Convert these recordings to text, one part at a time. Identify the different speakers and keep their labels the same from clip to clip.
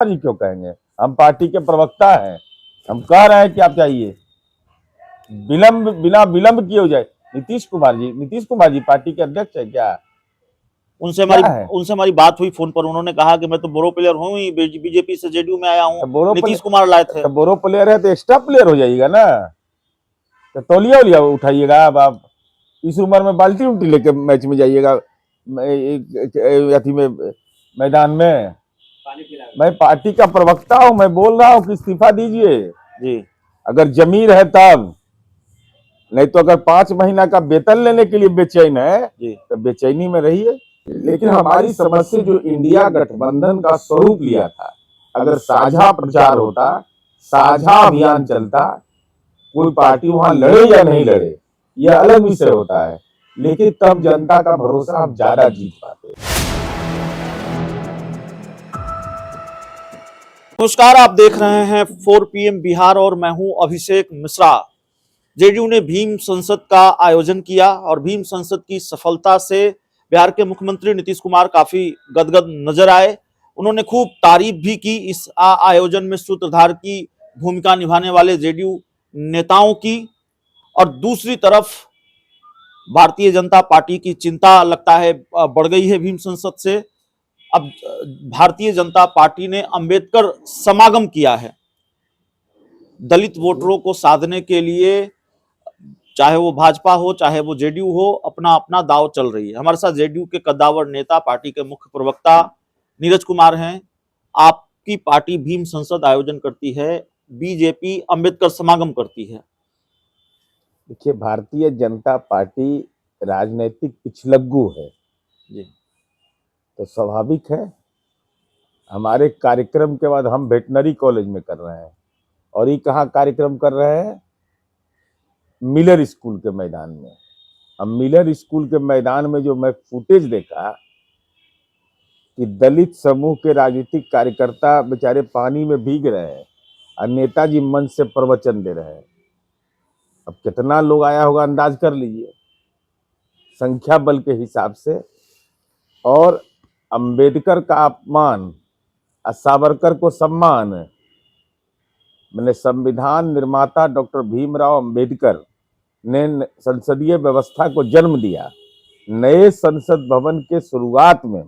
Speaker 1: जी क्यों कहेंगे? हम पार्टी के प्रवक्ता हैं, हम कह रहे हैं कि आप चाहिए विलंब, बिना विलंब किए हो जाए। नीतीश कुमार जी पार्टी के अध्यक्ष है क्या?
Speaker 2: उनसे
Speaker 1: क्या
Speaker 2: हमारी
Speaker 1: है?
Speaker 2: उनसे हमारी बात हुई फोन पर, उन्होंने कहा कि मैं तो बोरो प्लेयर हूँ ही, बीजेपी से जेडीयू में आया हूँ,
Speaker 1: तो बोरो
Speaker 2: नीतीश
Speaker 1: प्लेयर,
Speaker 2: कुमार लाए थे।
Speaker 1: तो बोरो प्लेयर है तो एक्स्ट्रा प्लेयर हो जाइएगा ना। तो तौलिया उलिया उठाइएगा। अब आप इस उम्र में बाल्टी उल्टी लेके मैच में जाइएगा, अथी में, मैदान में। मैं पार्टी का प्रवक्ता हूं, मैं बोल रहा हूं कि इस्तीफा दीजिए
Speaker 2: जी
Speaker 1: अगर जमीर है तब। नहीं तो अगर 5 महीना का वेतन लेने के लिए बेचैन है
Speaker 2: जी
Speaker 1: तो बेचैनी में रहिए। लेकिन हमारी समझ से जो इंडिया गठबंधन का स्वरूप लिया था, अगर साझा प्रचार होता, साझा अभियान चलता, कोई पार्टी वहां लड़े या नहीं लड़े यह अलग विषय होता है, लेकिन तब जनता का भरोसा हम ज्यादा जीत पाते।
Speaker 2: नमस्कार, आप देख रहे हैं 4 PM बिहार और मैं हूं अभिषेक मिश्रा। जेडीयू ने भीम संसद का आयोजन किया और भीम संसद की सफलता से बिहार के मुख्यमंत्री नीतीश कुमार काफी गदगद नजर आए। उन्होंने खूब तारीफ भी की इस आयोजन में सूत्रधार की भूमिका निभाने वाले जेडीयू नेताओं की। और दूसरी तरफ भारतीय जनता पार्टी की चिंता लगता है बढ़ गई है भीम संसद से। अब भारतीय जनता पार्टी ने अंबेडकर समागम किया है दलित वोटरों को साधने के लिए, चाहे वो भाजपा हो चाहे वो जेडीयू हो, अपना अपना दाव चल रही है। हमारे साथ जेडीयू के कद्दावर नेता, पार्टी के मुख्य प्रवक्ता नीरज कुमार हैं। आपकी पार्टी भीम संसद आयोजन करती है, बीजेपी अंबेडकर समागम करती है।
Speaker 1: देखिए, भारतीय जनता पार्टी राजनीतिक पिछलग्गू है
Speaker 2: जी
Speaker 1: तो स्वाभाविक है। हमारे कार्यक्रम के बाद हम वेटनरी कॉलेज में कर रहे हैं, और ये कहाँ कार्यक्रम कर रहे हैं? मिलर स्कूल के मैदान में। अब मिलर स्कूल के मैदान में जो मैं फुटेज देखा कि दलित समूह के राजनीतिक कार्यकर्ता बेचारे पानी में भीग रहे हैं और नेताजी मंच से प्रवचन दे रहे हैं। अब कितना लोग आया होगा अंदाज कर लीजिए संख्या बल के हिसाब से। और अंबेडकर का अपमान और सावरकर को सम्मान, मैंने संविधान निर्माता डॉक्टर भीमराव अंबेडकर ने संसदीय व्यवस्था को जन्म दिया। नए संसद भवन के शुरुआत में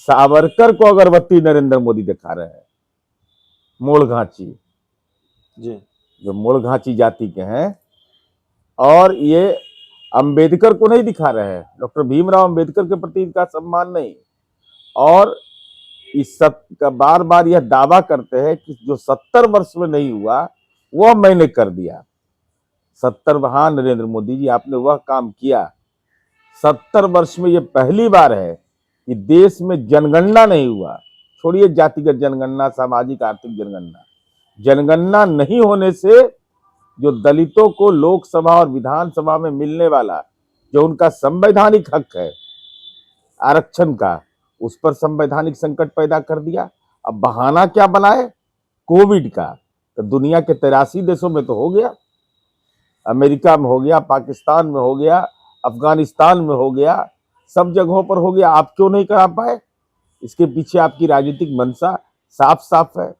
Speaker 1: सावरकर को अगरबत्ती नरेंद्र मोदी दिखा रहे हैं। मोड़घाची,
Speaker 2: जी
Speaker 1: जो मोड़घाची जाति के हैं, और ये अंबेडकर को नहीं दिखा रहे हैं, डॉक्टर भीमराव अंबेडकर के प्रति इनका सम्मान नहीं। और इस सब का बार बार यह दावा करते हैं कि जो 70 वर्ष में नहीं हुआ वह मैंने कर दिया। 70, हाँ नरेंद्र मोदी जी आपने वह काम किया। 70 वर्ष में यह पहली बार है कि देश में जनगणना नहीं हुआ। छोड़िए जातिगत जनगणना, सामाजिक आर्थिक जनगणना, जनगणना नहीं होने से जो दलितों को लोकसभा और विधानसभा में मिलने वाला जो उनका संवैधानिक हक है आरक्षण का, उस पर संवैधानिक संकट पैदा कर दिया। अब बहाना क्या बनाए? कोविड का। तो दुनिया के 83 देशों में तो हो गया, अमेरिका में हो गया, पाकिस्तान में हो गया, अफगानिस्तान में हो गया, सब जगहों पर हो गया। आप क्यों नहीं करा पाए? इसके पीछे आपकी राजनीतिक मंशा साफ साफ है।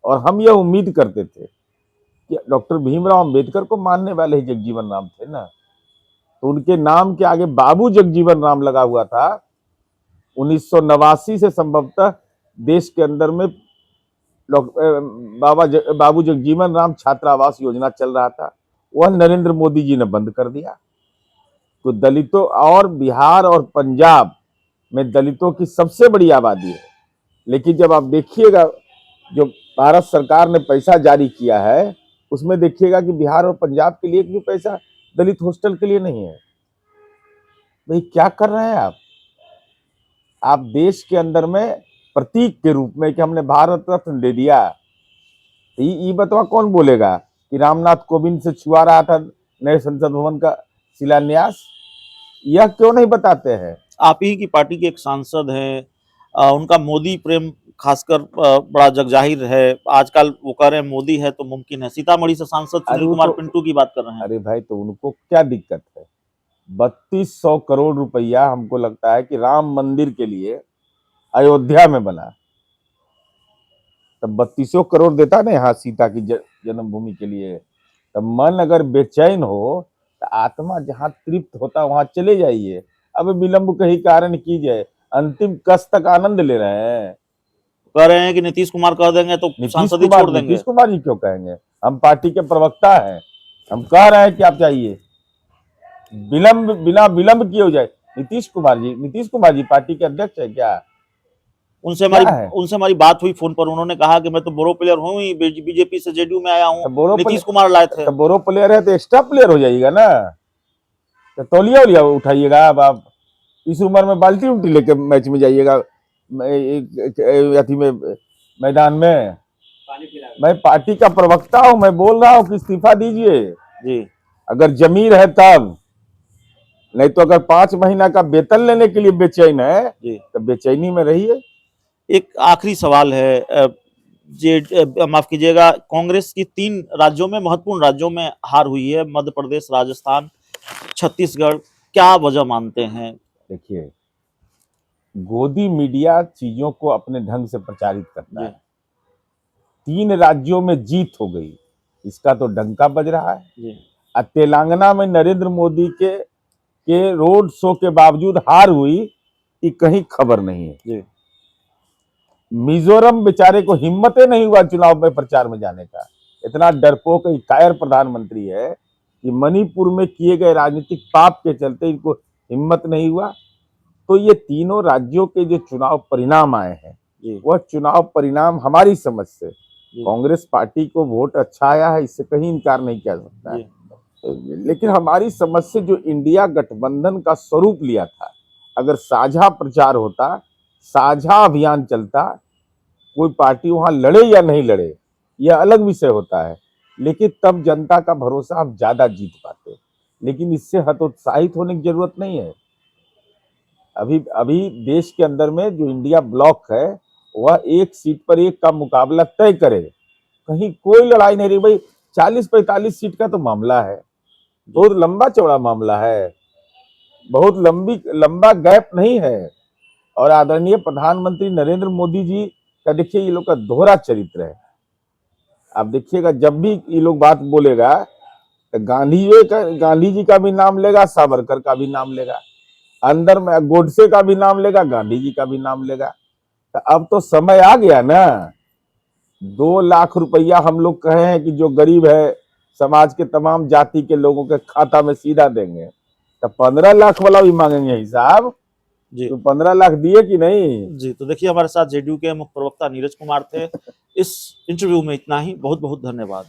Speaker 1: और हम यह उम्मीद करते थे कि डॉक्टर भीमराव अंबेडकर को मानने वाले ही जगजीवन राम थे ना, तो उनके नाम के आगे बाबू जगजीवन राम लगा हुआ था। 1989 से संभवतः देश के अंदर में बाबू जगजीवन राम छात्रावास योजना चल रहा था, वह नरेंद्र मोदी जी ने बंद कर दिया। तो दलितों, और बिहार और पंजाब में दलितों की सबसे बड़ी आबादी है। लेकिन जब आप देखिएगा जो भारत सरकार ने पैसा जारी किया है, उसमें देखिएगा कि बिहार और पंजाब के लिए भी पैसा दलित हॉस्टल के लिए नहीं है। भाई क्या कर रहे हैं आप देश के अंदर में प्रतीक के रूप में कि हमने भारत रत्न दे दिया। ये बतवा कौन बोलेगा कि रामनाथ कोविंद से छुआ रहा था नए संसद भवन का शिलान्यास? यह क्यों नहीं बताते हैं?
Speaker 2: आप ही की पार्टी के एक सांसद हैं, उनका मोदी प्रेम खासकर बड़ा जगजाहिर है। आजकल वो कह रहे हैं मोदी है तो मुमकिन है। सीतामढ़ी से सांसद सुनील कुमार पिंटू की बात कर रहे हैं।
Speaker 1: अरे भाई, तो उनको क्या दिक्कत है? 3200 करोड़ रुपया हमको लगता है कि राम मंदिर के लिए अयोध्या में बना। तब 3200 करोड़ देता ना यहाँ सीता की जन्मभूमि के लिए। तब मन अगर बेचैन हो तो आत्मा जहाँ तृप्त होता वहां चले जाइए। अब विलंब कहीं कारण कीजिए, अंतिम कष्ट तक आनंद ले रहे हैं।
Speaker 2: कह रहे हैं कि नीतीश कुमार कह देंगे तो सांसद ही छोड़ देंगे।
Speaker 1: नीतीश कुमार जी क्यों कहेंगे, हम पार्टी के प्रवक्ता हैं, हम कह रहे हैं कि आप चाहिए विलंब, बिना विलंब किए हो जाए। नीतीश कुमार जी पार्टी के अध्यक्ष है क्या?
Speaker 2: उनसे
Speaker 1: है?
Speaker 2: हमारी बात हुई फोन पर, उन्होंने कहा कि मैं तो बोरो प्लेयर हूँ ही, बीजेपी से जेडीयू में आया हूँ, नीतीश कुमार लाए थे।
Speaker 1: तो बोरो प्लेयर है तो एक्स्ट्रा प्लेयर हो जाइएगा ना, तो तौलिया उलिया उठाइएगा। अब आप इस उम्र में बाल्टी उल्टी लेके मैच में जाइएगा, अथी में मैदान में। मैं पार्टी का प्रवक्ता हूं, मैं बोल रहा हूं कि इस्तीफा दीजिए
Speaker 2: जी।
Speaker 1: अगर जमीर है तब, नहीं तो अगर 5 महीना का वेतन लेने के लिए बेचैन है तो बेचैनी में रहिए।
Speaker 2: एक आखिरी सवाल है, माफ कीजिएगा, कांग्रेस की 3 राज्यों में, महत्वपूर्ण राज्यों में हार हुई है, मध्य प्रदेश, राजस्थान, छत्तीसगढ़, क्या वजह मानते हैं?
Speaker 1: देखिए, गोदी मीडिया चीजों को अपने ढंग से प्रचारित करता है। 3 राज्यों में जीत हो गई, इसका तो डंका बज रहा है। और तेलंगाना में नरेंद्र मोदी के रोड शो के बावजूद हार हुई, कि कहीं खबर नहीं है। मिजोरम बेचारे को हिम्मत ही नहीं हुआ चुनाव में प्रचार में जाने का, इतना डरपोक कायर प्रधानमंत्री है कि मणिपुर में किए गए राजनीतिक पाप के चलते इनको हिम्मत नहीं हुआ। तो ये तीनों राज्यों के जो चुनाव परिणाम आए हैं, वह चुनाव परिणाम हमारी समझ से कांग्रेस पार्टी को वोट अच्छा आया है, इससे कहीं इनकार नहीं किया सकता है। लेकिन हमारी समझ से जो इंडिया गठबंधन का स्वरूप लिया था, अगर साझा प्रचार होता, साझा अभियान चलता, कोई पार्टी वहां लड़े या नहीं लड़े यह अलग विषय होता है, लेकिन तब जनता का भरोसा आप ज्यादा जीत पाते। लेकिन इससे हतोत्साहित होने की जरूरत नहीं है। अभी देश के अंदर में जो इंडिया ब्लॉक है वह 1 सीट पर 1 का मुकाबला तय करे, कहीं कोई लड़ाई नहीं रही भाई। 40-45 सीट का तो मामला है, बहुत लंबा चौड़ा मामला है, बहुत लंबा गैप नहीं है। और आदरणीय प्रधानमंत्री नरेंद्र मोदी जी का देखिए, ये लोग का दोहरा चरित्र है। आप देखिएगा, जब भी ये लोग बात बोलेगा तो गांधी जी का भी नाम लेगा, सावरकर का भी नाम लेगा, अंदर में गोडसे का भी नाम लेगा, गांधी जी का भी नाम लेगा। तो अब तो समय आ गया ना, 2 लाख रुपया हम लोग कहे हैं कि जो गरीब है समाज के तमाम जाति के लोगों के खाता में सीधा देंगे, तो 15 लाख वाला भी मांगेंगे हिसाब जी। तो 15 लाख दिए कि नहीं
Speaker 2: जी। तो देखिए, हमारे साथ जेडीयू के मुख्य प्रवक्ता नीरज कुमार थे। इस इंटरव्यू में इतना ही, बहुत बहुत धन्यवाद।